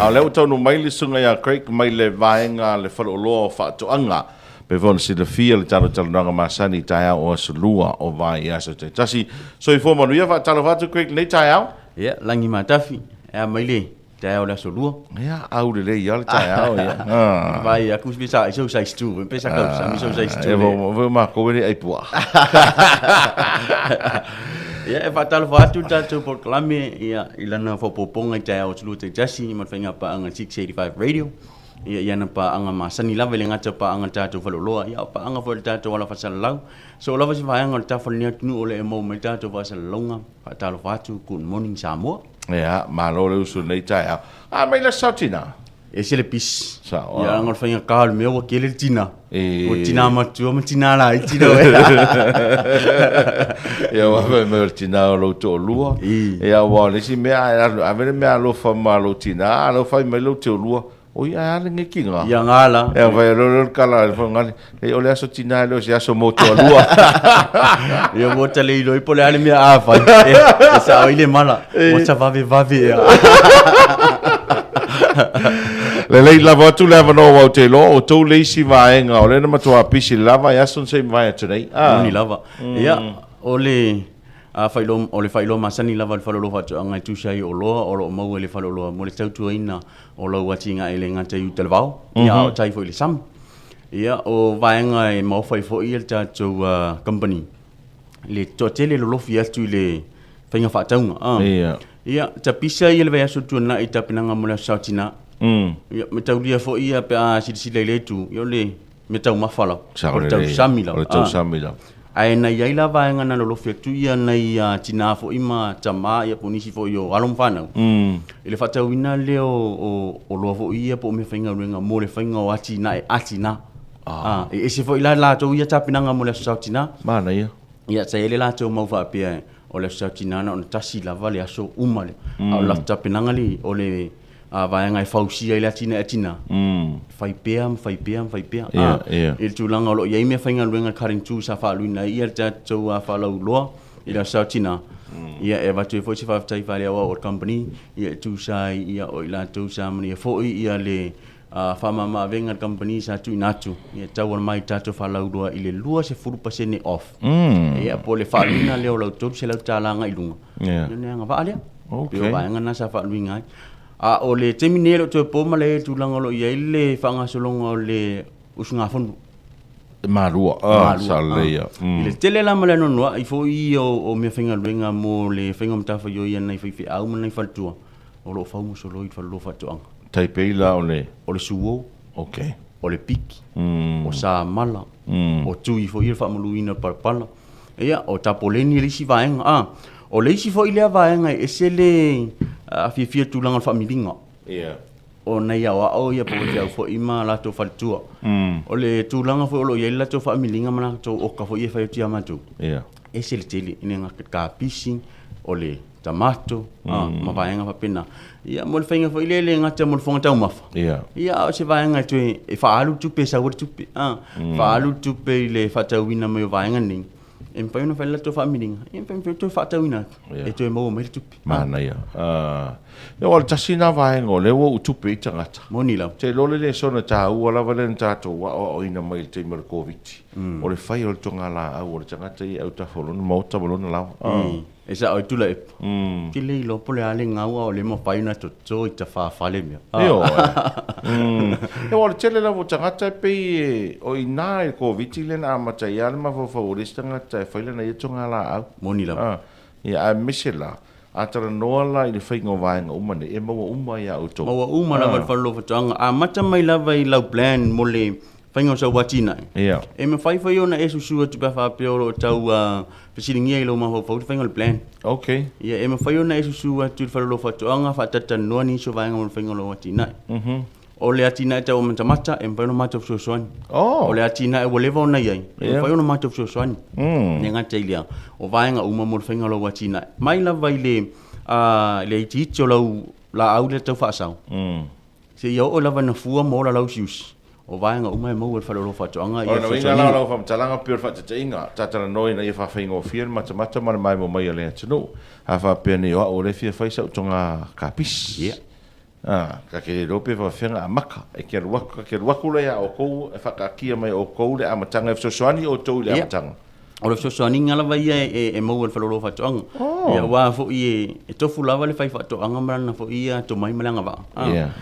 a le utau no mai le sunga ya Craig mai le vaenga le whalolo whaatoanga pe von si le fia le tano talonanga masani tai au o sulua o vai ia so te tasi so i fōmanu ia whaatalo whatu Craig nei tai au ia langi matafi e mai le tai au le sulua ia au le ia le tai au ia vai aku bisa iso sai stu pe sa ka sa iso sai stu e vo ma ko ai pua ia e whaatalo whatu tātou proklame ia ilana whapoponga tai au sulua te tasi ma whainga pa anga 685 radio ia na pa anga masani lava le ngata pa anga tātou whaloloa ia pa anga whale tātou wala whasalau so lava si whaanga le tawhalia tunu o le e mau mai tātou whasalonga whaatalo whatu good morning Samoa ia malo le usu nei tai au a mai le sautina e se le pis Sao ia anga whainga kālu mea wa kele tina o tina matua ma tina la i tina ia wa me tina lo to lua ia wa le si mea a vele mea lo fa ma lo tina lo fa me lo to lua o ia ale nge kinga ia ngala e vai lo kala fo ngali e ole aso tina lo si aso moto lua ia mo tale lo i pole ale mea a fai e sa ile mala mo sa vave le lei lava tu lava no wa te lo o to le si vaenga o le na matua pisi lava ya son se vai today ni lava ia ole a failo ole failo masani lava le falolo fa anga tu sai o lo mau le falolo mo le tau tuina o lo watinga ele ngata yu te vau ia o tai fo le sam ia o vaenga e mo fai fo il ta to company le totele lo fia tu le fainga fa taunga ia ta pisa ile va so tu na ita pinanga mo le sautina ia me tau lia fo ia pe a sile le tu yo le me tau mafala o tau samila ai na ia la vaenga na lo fia tu ia na ia tina fo ima tama ia ponisi fo yo alom fana ile fa tau ina le o lo fo ia po me fainga renga mo le fainga o atina e se fo ila la to ia ta pinanga mo le sautina mana ia sa ele la to mo fa pia o le sautina na on tasi la vale aso umale au la ta pinanga li o le vaenga e fausia ile atina fai pea il tu langa lo ia me fainga luenga karing tu sa fa luina ia ta to fa lo lo ila sautina ia e va tu fo si fa tai fa le o company ia tu sai ia o ila tu sa mani fo ia le fa mama venga company sa tu natu ia tau mai tatu fa lo lo ile lua se furu pasene off ia po le fa luina le o lo tu se lo talanga ilunga ne nga va ale okay vaenga na sa fa luinga o le teminero to po male tu langolo ia ile fanga solonga le usunga fondu marua saleia ile tele la male no i fo i o me finga luenga mo le finga mta fa yo ia nei fi au nei faltua o lo fa mo solo i fa lo fa tuanga taipei la o le suo okay o le piki o sa mala o tu i fo i fa mo luina parpala ia o tapoleni le si vaenga o le si fo ile vaenga e se le fia tulanga familinga o nei o ia po ia fo ima la to faltua o le tulanga fo lo ia la to familinga mana to o ka fo ia fa tia matu e se le tele ina ka pisi o le tamato ma vaenga fa pena ia mo le fainga fo ile le ngata mo fonga tau mafa ia o se vaenga tu e fa alu tu pe sa tu pe fa alu tu pe le fa tau ina mo vaenga ni em pa una fella to familinga em pa to fa tau ina e to mo me tu mana ia yo al tasina vaenga le wo tu pe tangata moni la te lo le sona ta u ala valen ta to o ina mai te mer covid o le fai o tonga la o le tangata i au ta folon mo ta bolon la e sa o tu le ki le lo pole ale ngau o le mo pai na to i ta fa fale me yo yo al tele la tangata pe o ina e covid le na ma ta ya ma fo restanga ta fai le na i tonga la au moni la ia a misela atara noa la i le whainga vaenga umane e maua uma ia auto maua uma la wal falo fatanga a mata mai lava i lau plan mo le whainga sa watina e me whai ona e susua tu pa wha peoro tau pesiringia i lo maho fau whainga le plan okay ia e me whai ona e susua tu falo fatanga whatata noa ni so vaenga mo le whainga lo watina o le atina e tau mata e mpaino mata fusoani o le atina e waleva ona iai e mpaino mata fusoani ne ngata ilia o vaenga uma mo le whainga lo watina mai lava i le iti o lau la au le tau whaasau se iau o lava na fua mo la lau siusi o vaenga uma e mau e whalolo whatoanga o na inga lau whamtalanga pio whatata inga tatara noi na i whawhainga o fia mata mai mo mai a lea tanu a whapea ni o le fia whaisa utonga kapis Ka ke rope va fenga maka e ke waku le o ko e whakakia mai o ko le amatanga e soani o tau le amatanga. O le soani ngala vai e mau e whalolo whatoanga. Ia wā fo i e tofu lava le whai whatoanga marana fo ia to mai malanga wā.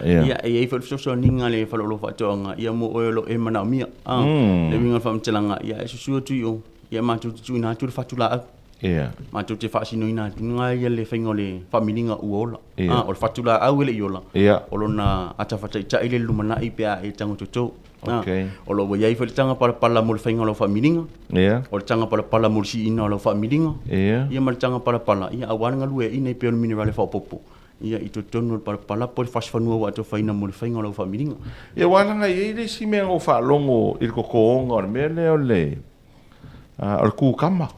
Ia e e soani ngale e whalolo whatoanga ia mo oelo e mana o mia. Le winga whamtelanga ia e susua tui o ia mātou te tui nā tūre whatula au. Mātou te whaasino ina tunga ia le whainga le whamininga uola. O le whatula au ele iola. O lona atawhata i tai le lumana i pia e tango toto. O lo wa iai whale tanga pala mo le whainga lo whamininga. O le tanga pala mo le si ina lo whamininga. Ia ma le tanga pala. Ia awananga lue ina i pia le minerale whaopopo. Ia i to tonu pala po le whaswhanua wa ato whaina mo le whainga lo whamininga. Ia wananga i le si mea o whaalongo i kokoonga o le mea leo le o le kūkama.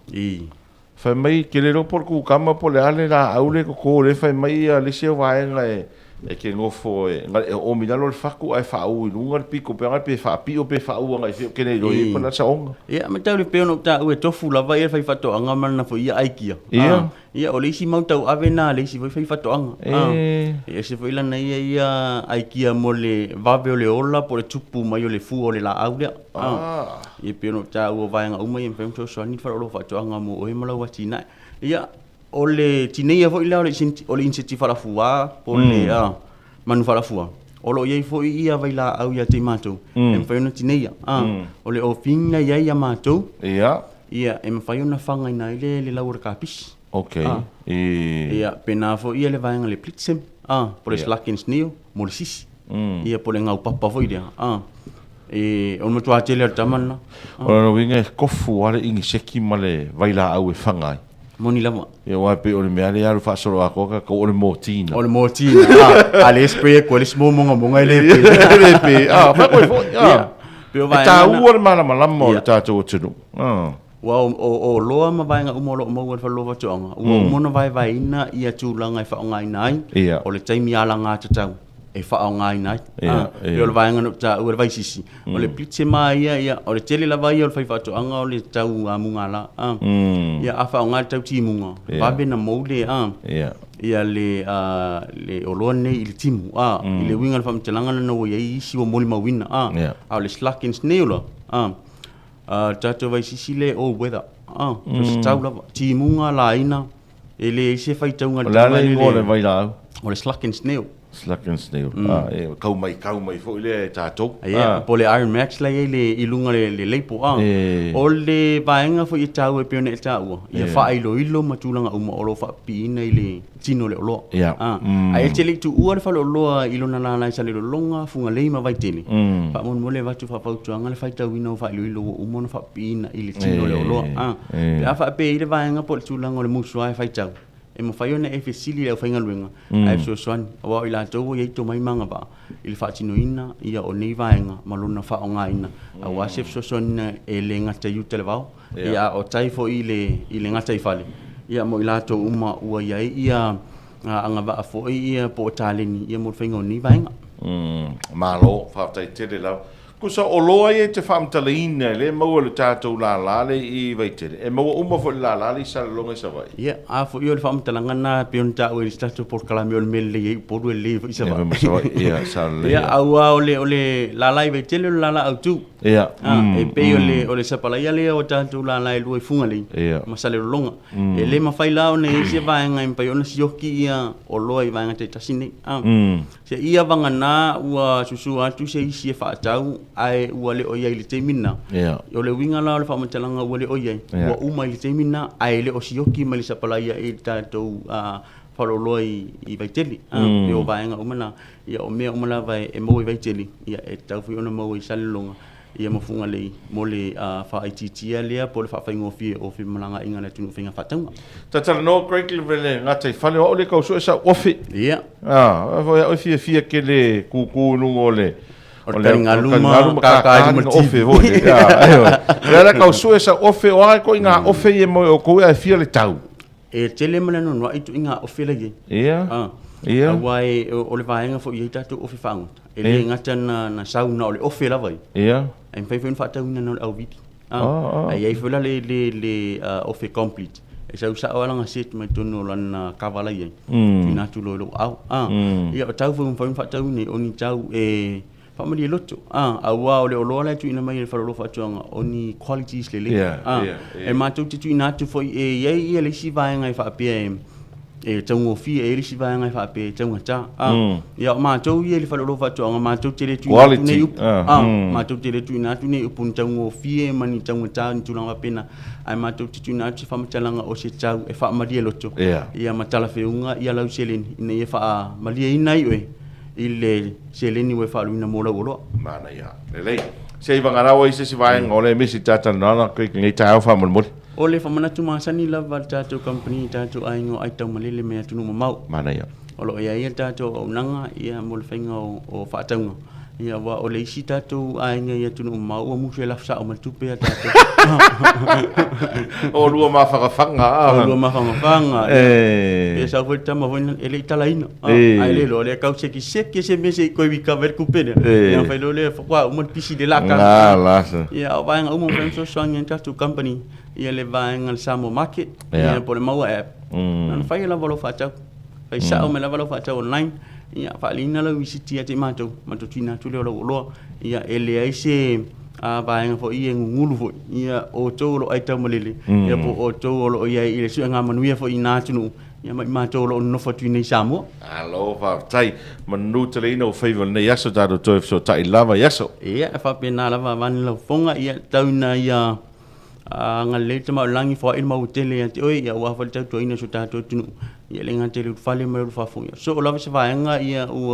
Fai mai ke le ropo ku kama po le ale la aule ko le fai mai le se vaenga e ke ngofo e o milalo le faku ai fa u lunga piko pe ngai pe fa pi o pe fa u ngai ke le roi po na saonga ia ma tau le pe no ta u e tofu la vai fai fato anga mana fo ia aikia ia o le si mau tau avena le si fai fato anga ia se foi la na ia aikia mo le vave o le ola po le tupu mai o le fu o le la aule ia pe no ta u vai nga uma ia fai so ni fa lo fato anga mo o e mala wa tina ia o le tineia foi la o le incentive la fua po le manu fala fua o lo ia foi ia vai la au ia te matou em fai no tineia o le ofinga ia matou ia em fai ona fanga ina le laura kapis ia pena fo ia le vaenga le plitsem po le slakins neo mo le sisi ia po le ngau papa foi dia o mo tua tele tamana o no winga kofu ale ingi seki male vai la au e fanga moni lava ia wa pe o le mea le alu fa solo a koka ko o le motina ale spray ko le smo monga le pe fa ko fo pe o vai ta u o mala mala mo ta to tunu wa o loa ma vai nga umolo mo wa fa lova tonga o mo no vai ina ia tulanga fa ngai nai o le taimi ala nga tatau e fa ngai nai e o le vai nga no ta o le vai sisi o le plitse mai ia o le tele la vai o le fa tonga o le tau amunga la ia afa ngai tau timunga va bena mo le ia le olone il timu le winga fa mtelanga no ia isi o moli mawina a le slakins neula tato vai sisile o weather so taula timunga la ina ele se fai taunga le vai la o le slakins neo kau mai fo le tato po le Iron Max la le ilunga le leipo o le vaenga fo i tau e pione tau ia fa ilo matulanga uma o lo fa pina ile tino le lo ai tele tu ua fa lo ilona la sa le longa funga le ma vai tele fa mon mole va tu fa tu anga le fa tau ino fa ilo uma no fa pina ile tino le lo ya fa pe ile vaenga po tulanga le musua fa tau e mo fai ona e fesili le fainga luenga ai so swan wa ila to ye to mai manga ba il fa tino ina ia o nei vaenga maluna fa onga ina a wa chef so son e le ngata yu televao ia o tai fo ile ngata i fale ia mo ila to uma ua ia anga va fo ia po taleni ia mo fainga ni vaenga malo fa tai tele la kusa o loa e te whamtalaina le maua le tātou la le i vaitere. E maua uma fo la le sa longa sa vai. Ia, a fo i o le whamtalanga na pion tāu e le tātou por kalami o le mele i poru e le i sa vai. Ia, sa le. Ia, aua o le la i vaitere o la au tu. Ia. E pe o le sapalaia le o tātou la e lua i funga le. Ia. Masale longa. E le mawhai lao ne i se vaenga i pai ona sioki ia o loa i vaenga te tasine. Se ia vanga na ua susu atu se isi e whaatau ai ua le oia i le teimina. O le winga la o le whamatalanga ua le oia i. Ua uma i le teimina ai le o sioki ma le sapalaia i tātou whaloloa i vaiteli. E o vaenga umana. Ia o mea umana vai e mau i vaiteli. Ia e tauwhi ona mau i salilonga. Ia mafunga lei mo le whaititia lea po le whawhaingo o whi malanga inga le tunu whinga whataunga. Tatara no Greg Livele ngata i whale o le kausu e sa ofi. Ia. Ofi e fia ke le kuku nungo le. O le ngaluma kakai mo ofi vo. Le kausu e sa ofi o ai ko inga ofi e mo o ko e fia le tau. E tele mana no no itu inga ofi le ye. Ia. Ia. Wai o le vaenga fo i tatu ofi whangut. E le ngata na sauna o le ofi la vai. Ia. Em fai fun fata una no au viti. Ai ai fula le ofi complete. e sa usa wala nga sit mai tonu lan kavala ye ina tu lo au ia tau fu fa tau ni oni tau e fa mali loto wa ole lo la tu ina mai fa lo fa tonga oni qualities le e ma tu tu ina tu foi e ye le si va ngai fa pe e tau fi e le si va ngai fa pe tau ta ia ma tu ye le fa lo fa tonga ma tu tele tu quality ma tu tele tu ina tu ne upun tau fi e mani tau ta tu langa pena ai ma tu ina tu fa matalanga o se tau e fa mali loto ia matala feunga ia lau selen ina e fa mali ina i ile seleni we fa luina mola ulo mana ya lei sei vangara o ise si vai ngole misi tata nana ke ngai tau fa mon ole fa mana tu masani la val tatu company tatu aingo ai tau malele me atu no mau mana ya olo ia tatu o nanga ia mol fenga o fa tanga ia wa ole isi tatu ainga ia tu no mau o mu se la sa o mal tu pe tatu o lua ma fa fanga e sa foi tama foi ele italaina ai le lo le kau se ki se me se ko vi ka ver kupene ia fa lo le fa wa o mal pisi de la ka ia va nga o mo fem so songen tatu company ia le va nga samo market ia por mau app nan fa la volo fa tau fa sa o me la volo fa tau online ia fa lina la visiti ate mato tina tu le lo ia ele ai se va nga fo ia ngulu fo ia o tolo ai tau malele ia po o tolo ia ile su nga manu ia fo ina tunu ia ma tolo no fo tini samo alo fa tai manu tele no favor ne yaso da do toif so tai lava yaso ia fa pena lava van lo fonga ia tau na ia nga le tama langi fo il mau tele ati oi ia wa fa tau to ina so ta to tunu ia le nga tele fale mai fa fonga so lava se va nga ia u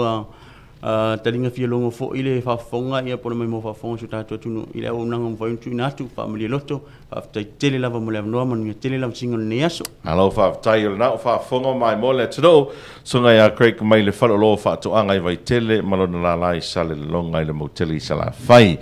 talinga fia longo fo ile fa fonga ia por mai mo fa fonga so ta to tunu ile o nanga mo tu ina tu family loto fa tele lava mo le no man tele lava single ne yaso alo fa tai na fa fonga mai mo le tro so nga ya Craig mai le fa lo fa to anga vai tele malona la lai sale longa ile mo tele sala fai